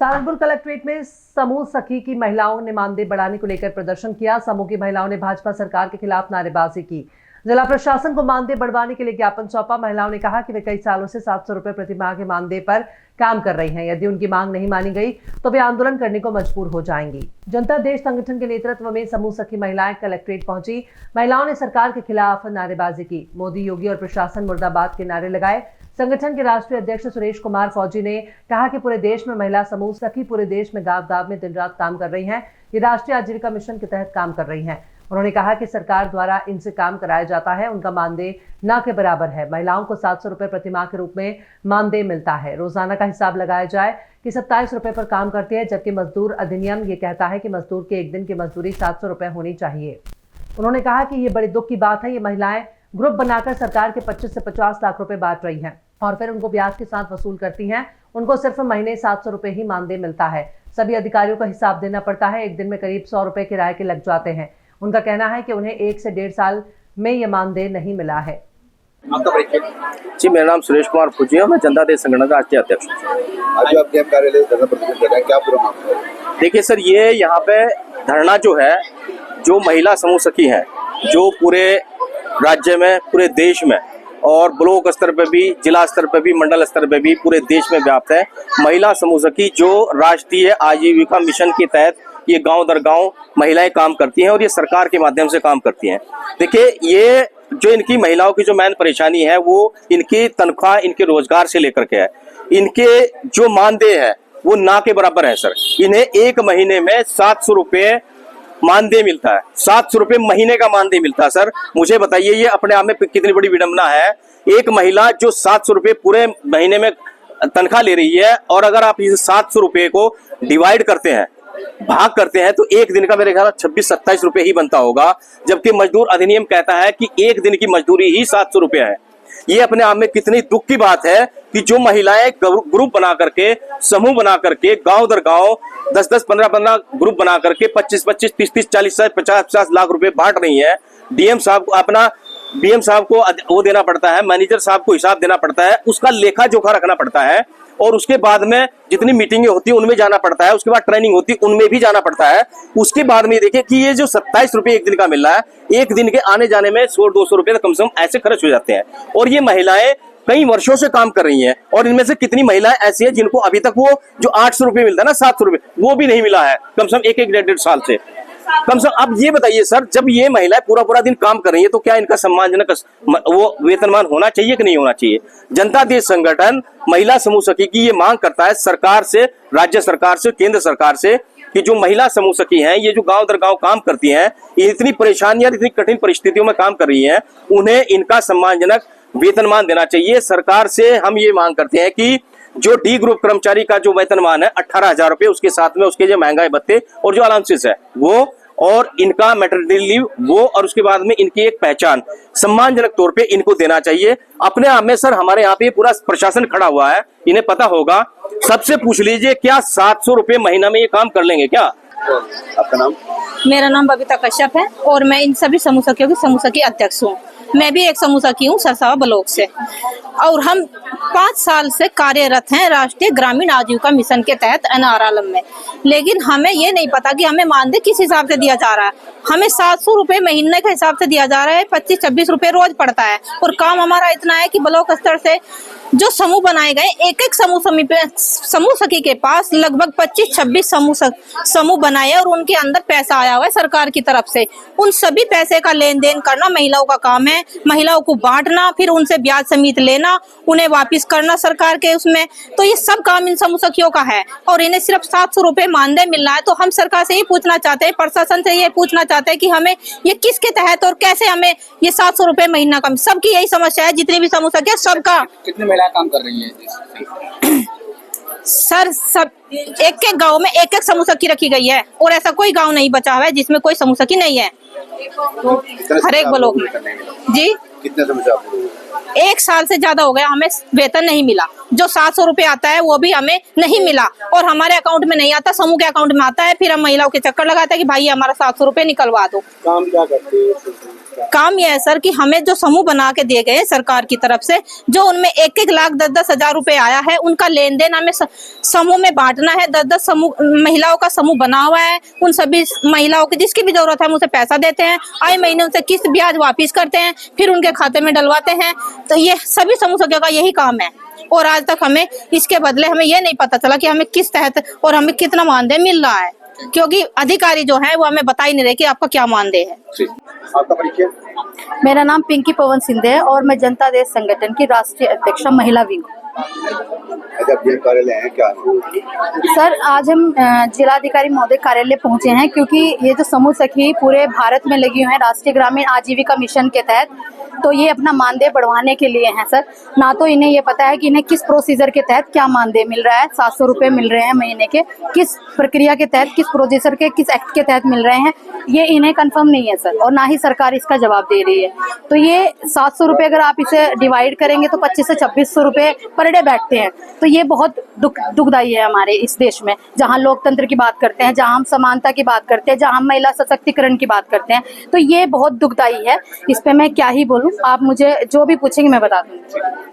Saharanpur collectorate में समूह सखी की महिलाओं ने मानदेय बढ़ाने को लेकर प्रदर्शन किया। समूह की महिलाओं ने भाजपा सरकार के खिलाफ नारेबाजी की। जिला प्रशासन को मानदेय बढ़वाने के लिए ज्ञापन सौंपा। महिलाओं ने कहा कि वे कई सालों से 700 रुपए प्रति माह के मानदेय पर काम कर रही हैं। यदि उनकी मांग नहीं मानी गई तो वे आंदोलन करने को मजबूर हो जाएंगी। जनता देश संगठन के नेतृत्व में समूह सखी महिलाएं कलेक्ट्रेट पहुंची। महिलाओं ने सरकार के खिलाफ नारेबाजी की। मोदी, योगी और प्रशासन मुर्दाबाद के नारे लगाए। संगठन के राष्ट्रीय अध्यक्ष सुरेश कुमार फौजी ने कहा कि पूरे देश में महिला समूह सखी पूरे देश में गांव-गांव में दिन रात काम कर रही हैं। ये राष्ट्रीय आजीविका मिशन के तहत काम कर रही हैं। उन्होंने कहा कि सरकार द्वारा इनसे काम कराया जाता है, उनका मानदेय न के बराबर है। महिलाओं को 700 रुपए प्रति माह के रूप में मानदेय मिलता है। रोजाना का हिसाब लगाया जाए कि 27 रुपए पर काम करती है, जबकि मजदूर अधिनियम ये कहता है कि मजदूर के एक दिन की मजदूरी 700 रुपए होनी चाहिए। उन्होंने कहा कि ये बड़े दुख की बात है। ये महिलाएं ग्रुप बनाकर सरकार के 25 से 50 लाख रुपए बांट रही हैं और फिर उनको ब्याज के साथ वसूल करती हैं। उनको सिर्फ महीने 700 रुपए ही मानदेय मिलता है। सभी अधिकारियों को हिसाब देना पड़ता है। एक दिन में करीब 100 रुपए किराए के लग जाते हैं। उनका कहना है कि उन्हें 1 से 1.5 साल में यह मानदेय नहीं मिला है। जी, मेरा नाम सुरेश कुमार फौजी है। मैं जनता देश संगठन का राष्ट्रीय अध्यक्ष हूँ। आज आप कैंप कार्यालय धरना प्रदर्शन कर रहे हैं, क्या पूरा मामला है? देखिए सर, ये यहाँ पे धरना जो है, जो महिला समूह सखी है, जो पूरे राज्य में, पूरे देश में और ब्लॉक स्तर पे भी, जिला स्तर पे भी, मंडल स्तर पे भी पूरे देश में व्याप्त है। महिला समूह सखी जो राष्ट्रीय आजीविका मिशन के तहत ये गांव दर गांव महिलाएं काम करती हैं और ये सरकार के माध्यम से काम करती हैं। देखिए, ये जो इनकी महिलाओं की जो मेन परेशानी है वो इनकी तनख्वाह, इनके रोजगार से लेकर के है। इनके जो मानदेय है वो ना के बराबर है सर। इन्हें एक महीने में 700 रुपये मानदेय मिलता है। 700 रुपये महीने का मानदेय मिलता है सर। मुझे बताइए, ये अपने आप में कितनी बड़ी विडंबना है। एक महिला जो 700 रुपये पूरे महीने में तनख्वाह ले रही है और अगर आप इस 700 रुपये को डिवाइड करते हैं, भाग करते हैं, तो एक दिन का मेरे ख्याल 26-27 रुपये ही बनता होगा। जबकि मजदूर अधिनियम कहता है कि एक दिन की मजदूरी ही 700 रुपये है। ये अपने आप में कितनी दुख की बात है कि जो महिलाएं ग्रुप बना करके, समूह बना करके, गांव दर गांव 10-10, 15-15 ग्रुप बना करके 25-25, 30-30, 40, 50-50 लाख रुपए बांट रही हैं। डीएम साहब को अपना, बीएम साहब को वो देना पड़ता है, मैनेजर साहब को हिसाब देना पड़ता है, उसका लेखा जोखा रखना पड़ता है और उसके बाद में जितनी मीटिंगें होती है उनमें जाना पड़ता है, उसके बाद ट्रेनिंग होती है उनमें भी जाना पड़ता है। उसके बाद में देखिए कि ये जो 27 रुपये एक दिन का मिल रहा है, एक दिन के आने जाने में 100-200 रुपये कम से कम ऐसे खर्च हो जाते हैं। और ये महिलाएं कई वर्षों से काम कर रही हैं और इनमें से कितनी महिलाएं ऐसी हैं जिनको अभी तक वो जो 800 रुपये मिलता है ना, 700 रुपये, वो भी नहीं मिला है कम से कम 1-1, 1.5 साल से कम से कम। अब ये बताइए सर, जब ये महिलाएं पूरा दिन काम कर रही है तो क्या इनका सम्मानजनक वो वेतनमान होना चाहिए कि नहीं होना चाहिए? जनता देश संगठन महिला समूह सखी की ये मांग करता है सरकार से, राज्य सरकार से, केंद्र सरकार से, कि जो महिला समूह सखी हैं, ये जो गांव दर गांव काम करती हैं, ये इतनी परेशानियां, इतनी कठिन परिस्थितियों में काम कर रही हैं, उन्हें इनका सम्मानजनक वेतनमान देना चाहिए। सरकार से हम ये मांग करते हैं कि जो डी ग्रुप कर्मचारी का जो वेतनमान है 18,000 रुपये, उसके साथ में उसके जो महंगाई भत्ते और जो अलाउंसेस है वो, और इनका मैटरनिटी लीव वो, और उसके बाद में इनकी एक पहचान सम्मानजनक तौर पे इनको देना चाहिए। अपने आप में सर हमारे यहाँ पे पूरा प्रशासन खड़ा हुआ है, इन्हें पता होगा। सबसे पूछ लीजिए, क्या 700 रुपये महीना में ये काम कर लेंगे क्या? आपका नाम? मेरा नाम बबीता कश्यप है और मैं इन सभी समूह सखियों की समूह सखी अध्यक्ष हूँ। मैं भी एक समूह सखी हूँ सरसावा ब्लॉक से और हम 5 साल से कार्यरत हैं राष्ट्रीय ग्रामीण आजीविका मिशन के तहत NRLM में। लेकिन हमें ये नहीं पता कि हमें मानदेय किस हिसाब से दिया जा रहा है। हमें 700 रुपये महीने के हिसाब से दिया जा रहा है, 25-26 रुपये रोज पड़ता है और काम हमारा इतना है कि ब्लॉक स्तर से जो समूह बनाए गए, एक समूह सखी के पास लगभग 25-26 समूह बनाए और उनके अंदर पैसा आया हुआ है सरकार की तरफ से। उन सभी पैसे का लेन देन करना महिलाओं का काम है। महिलाओं को बांटना, फिर उनसे ब्याज समेत लेना, उन्हें वापिस करना सरकार के उसमें, तो ये सब काम इन समूह सखियों का है और इन्हें सिर्फ 700 रुपये मानदेय मिल रहा है। तो हम सरकार से ये पूछना चाहते हैं, प्रशासन से ये पूछना चाहते हैं कि हमें ये किसके तहत और कैसे हमें ये 700 रुपये महीना का, सबकी यही समस्या है, जितनी भी समूह सखी है सबका। कितनी महिलाएं काम कर रही हैं सर? सब एक गांव में एक समूह सखी रखी गई है और ऐसा कोई गांव नहीं बचा हुआ है जिसमें कोई समूह सखी नहीं है। हर एक ब्लॉक में जी। कितने समय? 1 साल से ज्यादा हो गया, हमें वेतन नहीं मिला। जो 700 रुपये आता है वो भी हमें नहीं मिला और हमारे अकाउंट में नहीं आता, समूह के अकाउंट में आता है। फिर हम महिलाओं के चक्कर लगाते हैं कि भाई हमारा 700 रुपये निकलवा दो। काम क्या करते हैं? काम यह है सर कि हमें जो समूह बना के दिए गए हैं सरकार की तरफ से, जो उनमें 1-1 लाख 10-10 हजार रुपए आया है, उनका लेन देन हमें समूह में बांटना है। 10-10 समूह महिलाओं का समूह बना हुआ है। उन सभी महिलाओं की जिसकी भी जरूरत है हम उसे पैसा देते हैं, आए महीने उनसे किस्त ब्याज वापिस करते हैं, फिर उनके खाते में डलवाते हैं। तो ये सभी समूह सखियों का यही काम है। और आज तक हमें इसके बदले हमें यह नहीं पता चला कि हमें किस तहत और हमें कितना मानदेय मिल रहा है, क्योंकि अधिकारी जो है वो हमें बता ही नहीं रहे कि आपका क्या मानदेय है। जी, आपका परिचय? मेरा नाम पिंकी पवन सिंधे है और मैं जनता देश संगठन की राष्ट्रीय अध्यक्ष महिला विंग। अच्छा, ये कार्यालय है क्या है? सर, आज हम जिलाधिकारी महोदय कार्यालय पहुंचे हैं क्योंकि ये जो समूह सखी पूरे भारत में लगी हुई है राष्ट्रीय ग्रामीण आजीविका मिशन के तहत, तो ये अपना मानदेय बढ़वाने के लिए हैं सर। ना तो इन्हें ये पता है कि इन्हें किस प्रोसीजर के तहत क्या मानदेय मिल रहा है, 700 रुपये मिल रहे हैं महीने के, किस प्रक्रिया के तहत, किस प्रोसीजर के, किस एक्ट के तहत मिल रहे हैं, ये इन्हें कंफर्म नहीं है सर। और ना ही सरकार इसका जवाब दे रही है। तो ये 700 रुपये अगर आप इसे डिवाइड करेंगे तो 2500 से 2600 रुपये पर डे बैठते हैं। तो ये बहुत दुखदायी है हमारे इस देश में, जहाँ लोकतंत्र की बात करते हैं, जहाँ हम समानता की बात करते हैं, जहाँ हम महिला सशक्तिकरण की बात करते हैं। तो ये बहुत दुखदायी है। इस पे मैं क्या ही बोलूँ, आप मुझे जो भी पूछेंगे मैं बता दूँगी।